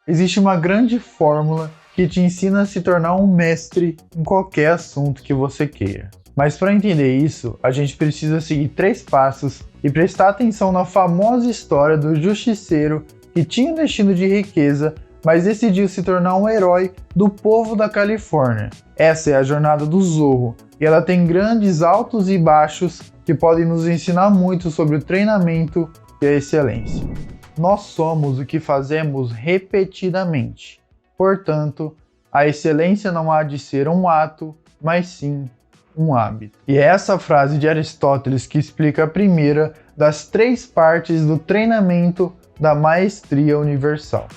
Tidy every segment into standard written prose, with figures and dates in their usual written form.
Existe uma grande fórmula que te ensina a se tornar um mestre em qualquer assunto que você queira. Mas para entender isso, a gente precisa seguir 3 passos e prestar atenção na famosa história do justiceiro que tinha um destino de riqueza, mas decidiu se tornar um herói do povo da Califórnia. Essa é a jornada do Zorro, e ela tem grandes altos e baixos que podem nos ensinar muito sobre o treinamento e a excelência. Nós somos o que fazemos repetidamente. Portanto, a excelência não há de ser um ato, mas sim um hábito. E é essa frase de Aristóteles que explica a primeira das 3 partes do treinamento da maestria universal.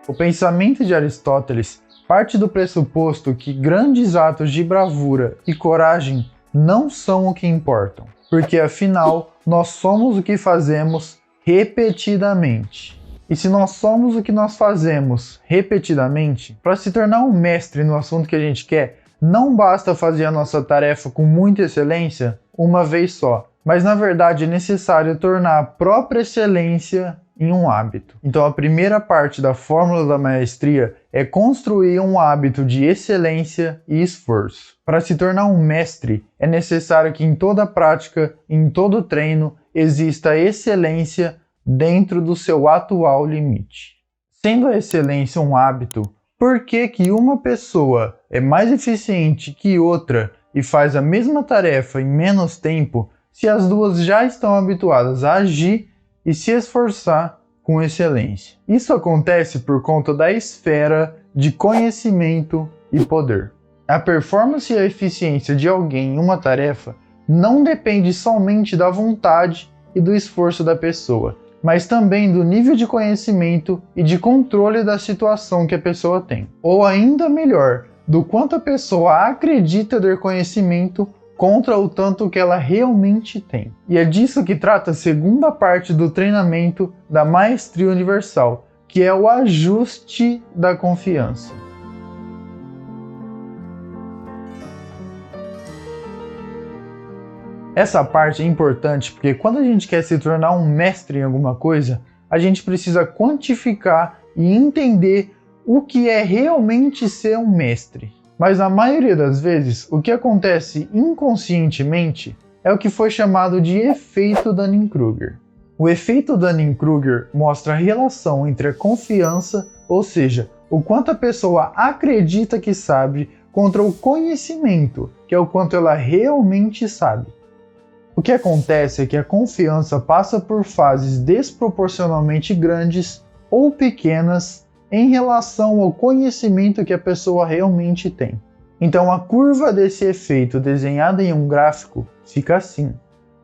O pensamento de Aristóteles parte do pressuposto que grandes atos de bravura e coragem não são o que importam, porque afinal nós somos o que fazemos repetidamente. E se nós somos o que nós fazemos repetidamente, para se tornar um mestre no assunto que a gente quer, não basta fazer a nossa tarefa com muita excelência uma vez só, mas na verdade é necessário tornar a própria excelência em um hábito. Então a primeira parte da fórmula da maestria é construir um hábito de excelência e esforço. Para se tornar um mestre, é necessário que em toda prática, em todo treino, exista excelência dentro do seu atual limite. Sendo a excelência um hábito, por que uma pessoa é mais eficiente que outra e faz a mesma tarefa em menos tempo se as duas já estão habituadas a agir e se esforçar com excelência? Isso acontece por conta da esfera de conhecimento e poder. A performance e a eficiência de alguém em uma tarefa não depende somente da vontade e do esforço da pessoa, mas também do nível de conhecimento e de controle da situação que a pessoa tem. Ou ainda melhor, do quanto a pessoa acredita ter conhecimento contra o tanto que ela realmente tem. E é disso que trata a segunda parte do treinamento da maestria universal, que é o ajuste da confiança. Essa parte é importante porque quando a gente quer se tornar um mestre em alguma coisa, a gente precisa quantificar e entender o que é realmente ser um mestre. Mas na maioria das vezes, o que acontece inconscientemente é o que foi chamado de efeito Dunning-Kruger. O efeito Dunning-Kruger mostra a relação entre a confiança, ou seja, o quanto a pessoa acredita que sabe, contra o conhecimento, que é o quanto ela realmente sabe. O que acontece é que a confiança passa por fases desproporcionalmente grandes ou pequenas em relação ao conhecimento que a pessoa realmente tem. Então a curva desse efeito desenhada em um gráfico fica assim.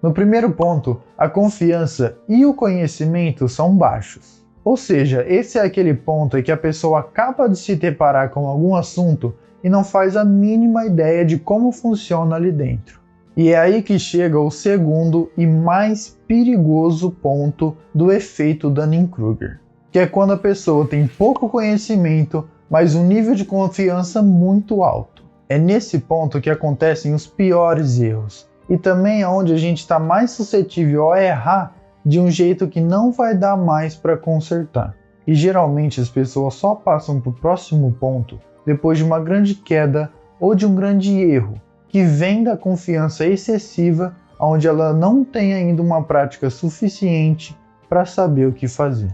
No primeiro ponto, a confiança e o conhecimento são baixos. Ou seja, esse é aquele ponto em que a pessoa acaba de se deparar com algum assunto e não faz a mínima ideia de como funciona ali dentro. E é aí que chega o segundo e mais perigoso ponto do efeito Dunning-Kruger, que é quando a pessoa tem pouco conhecimento, mas um nível de confiança muito alto. É nesse ponto que acontecem os piores erros, e também é onde a gente está mais suscetível a errar de um jeito que não vai dar mais para consertar. E geralmente as pessoas só passam para o próximo ponto depois de uma grande queda ou de um grande erro, que vem da confiança excessiva, onde ela não tem ainda uma prática suficiente para saber o que fazer.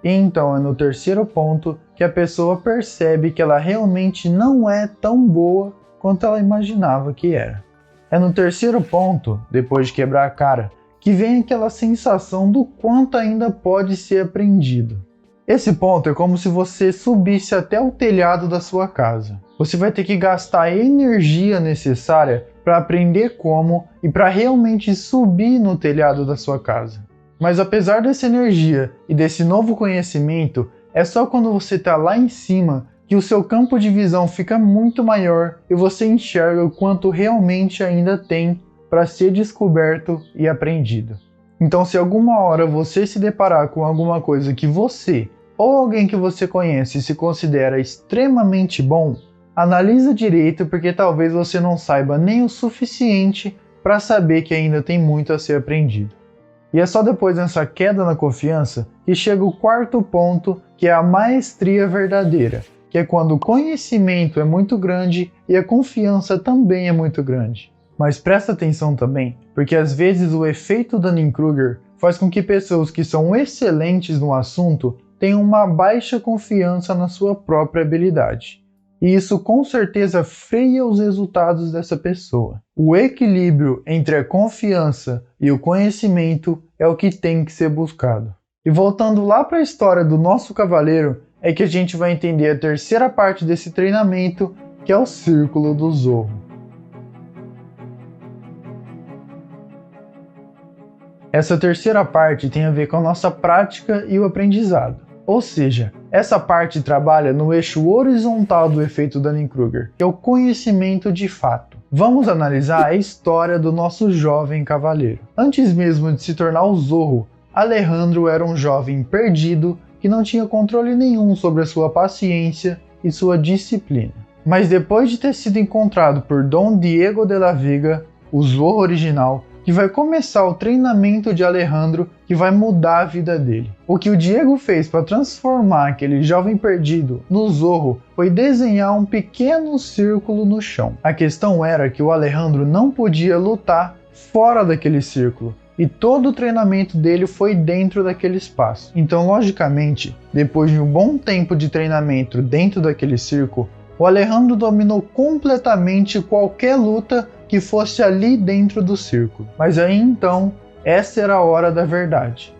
E então é no terceiro ponto que a pessoa percebe que ela realmente não é tão boa quanto ela imaginava que era. É no terceiro ponto, depois de quebrar a cara, que vem aquela sensação do quanto ainda pode ser aprendido. Esse ponto é como se você subisse até o telhado da sua casa. Você vai ter que gastar a energia necessária para aprender como e para realmente subir no telhado da sua casa. Mas apesar dessa energia e desse novo conhecimento, é só quando você está lá em cima que o seu campo de visão fica muito maior e você enxerga o quanto realmente ainda tem para ser descoberto e aprendido. Então, se alguma hora você se deparar com alguma coisa que você ou alguém que você conhece se considera extremamente bom, analisa direito porque talvez você não saiba nem o suficiente para saber que ainda tem muito a ser aprendido. E é só depois dessa queda na confiança que chega o quarto ponto, que é a maestria verdadeira, que é quando o conhecimento é muito grande e a confiança também é muito grande. Mas presta atenção também, porque às vezes o efeito Dunning-Kruger faz com que pessoas que são excelentes no assunto tenham uma baixa confiança na sua própria habilidade. E isso com certeza freia os resultados dessa pessoa. O equilíbrio entre a confiança e o conhecimento é o que tem que ser buscado. E voltando lá para a história do nosso cavaleiro, é que a gente vai entender a terceira parte desse treinamento, que é o Círculo do Zorro. Essa terceira parte tem a ver com a nossa prática e o aprendizado. Ou seja, essa parte trabalha no eixo horizontal do efeito Dunning-Kruger, que é o conhecimento de fato. Vamos analisar a história do nosso jovem cavaleiro. Antes mesmo de se tornar o Zorro, Alejandro era um jovem perdido que não tinha controle nenhum sobre a sua paciência e sua disciplina. Mas depois de ter sido encontrado por Dom Diego de la Vega, o Zorro original, que vai começar o treinamento de Alejandro, que vai mudar a vida dele. O que o Diego fez para transformar aquele jovem perdido no Zorro foi desenhar um pequeno círculo no chão. A questão era que o Alejandro não podia lutar fora daquele círculo, e todo o treinamento dele foi dentro daquele espaço. Então, logicamente, depois de um bom tempo de treinamento dentro daquele círculo, o Alejandro dominou completamente qualquer luta que fosse ali dentro do círculo. Mas aí então, essa era a hora da verdade.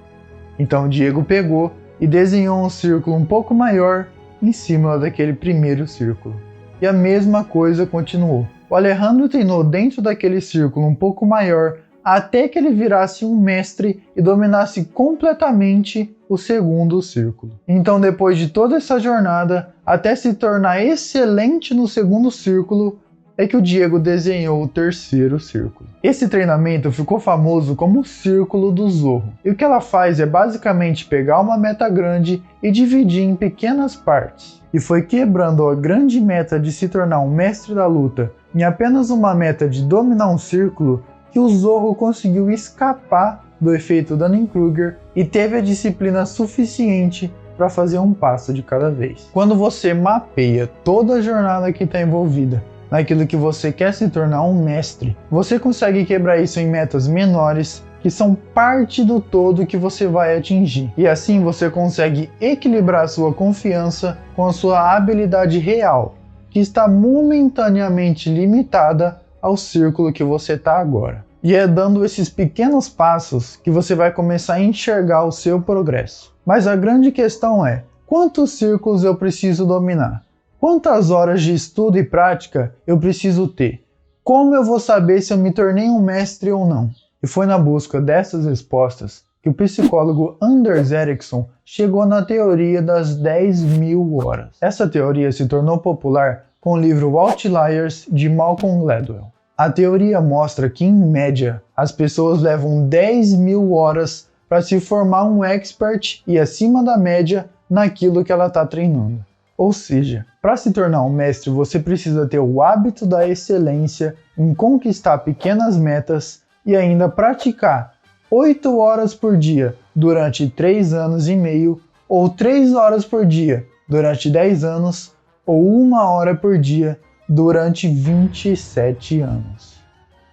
Então Diego pegou e desenhou um círculo um pouco maior em cima daquele primeiro círculo. E a mesma coisa continuou. O Alejandro treinou dentro daquele círculo um pouco maior até que ele virasse um mestre e dominasse completamente o segundo círculo. Então, depois de toda essa jornada, até se tornar excelente no segundo círculo, é que o Diego desenhou o terceiro círculo. Esse treinamento ficou famoso como o Círculo do Zorro. E o que ela faz é basicamente pegar uma meta grande e dividir em pequenas partes. E foi quebrando a grande meta de se tornar um mestre da luta em apenas uma meta de dominar um círculo que o Zorro conseguiu escapar do efeito Dunning-Kruger e teve a disciplina suficiente para fazer um passo de cada vez. Quando você mapeia toda a jornada que está envolvida naquilo que você quer se tornar um mestre, você consegue quebrar isso em metas menores que são parte do todo que você vai atingir. E assim você consegue equilibrar a sua confiança com a sua habilidade real, que está momentaneamente limitada ao círculo que você está agora. E é dando esses pequenos passos que você vai começar a enxergar o seu progresso. Mas a grande questão é, quantos círculos eu preciso dominar? Quantas horas de estudo e prática eu preciso ter? Como eu vou saber se eu me tornei um mestre ou não? E foi na busca dessas respostas que o psicólogo Anders Ericsson chegou na teoria das 10.000 horas. Essa teoria se tornou popular com o livro Outliers, de Malcolm Gladwell. A teoria mostra que, em média, as pessoas levam 10.000 horas para se formar um expert e acima da média naquilo que ela está treinando. Ou seja, para se tornar um mestre, você precisa ter o hábito da excelência em conquistar pequenas metas e ainda praticar 8 horas por dia durante 3 anos e meio, ou 3 horas por dia durante 10 anos, ou 1 hora por dia durante 27 anos.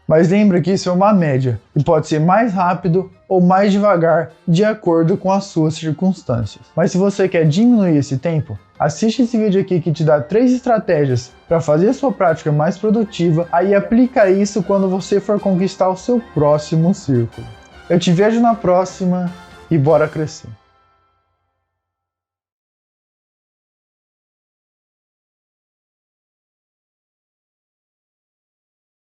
Mas lembra que isso é uma média, e pode ser mais rápido ou mais devagar de acordo com as suas circunstâncias. Mas se você quer diminuir esse tempo, assiste esse vídeo aqui que te dá 3 estratégias para fazer a sua prática mais produtiva, aí aplica isso quando você for conquistar o seu próximo círculo. Eu te vejo na próxima e bora crescer!